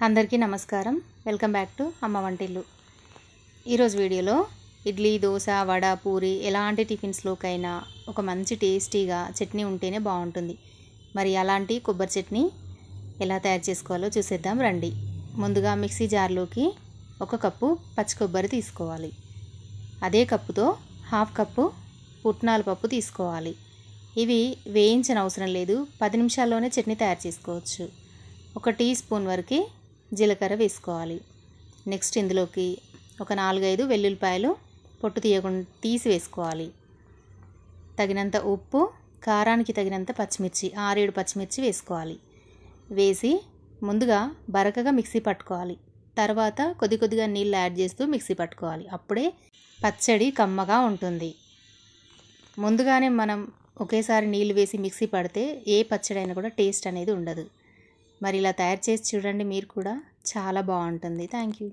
అందరికీ నమస్కారం. Welcome back to అమ్మ వంటిల్లు. ఈరోజు వీడియోలో ఇడ్లీ, దోశ, వడ, పూరి ఎలాంటి టిఫిన్స్లోకైనా ఒక మంచి టేస్టీగా చట్నీ ఉంటేనే బాగుంటుంది. మరి అలాంటి కొబ్బరి చట్నీ ఎలా తయారు చేసుకోవాలో చూసేద్దాం రండి. ముందుగా మిక్సీ జార్లోకి 1 కప్పు పచ్చి కొబ్బరి తీసుకోవాలి. అదే కప్పుతో 1/2 కప్పు పుట్నాల పప్పు తీసుకోవాలి. ఇవి వేయించిన అవసరం లేదు, 10 నిమిషాల్లోనే చట్నీ తయారు చేసుకోవచ్చు. 1 టీ స్పూన్ వరకు జీలకర్ర వేసుకోవాలి. నెక్స్ట్ ఇందులోకి ఒక 4-5 వెల్లుల్లిపాయలు పొట్టు తీసి వేసుకోవాలి. తగినంత ఉప్పు, కారానికి తగినంత పచ్చిమిర్చి 6-7 పచ్చిమిర్చి వేసుకోవాలి. వేసి ముందుగా బరకగా మిక్సీ పట్టుకోవాలి. తర్వాత కొద్దిగా నీళ్ళు యాడ్ చేస్తూ మిక్సీ పట్టుకోవాలి. అప్పుడే పచ్చడి కమ్మగా ఉంటుంది. ముందుగానే మనం ఒకేసారి నీళ్ళు వేసి మిక్సీ పడితే ఏ పచ్చడి అయినా కూడా టేస్ట్ అనేది ఉండదు. మరి ఇలా తయారు చేసి చూడండి, మీరు కూడా చాలా బాగుంటుంది. Thank you.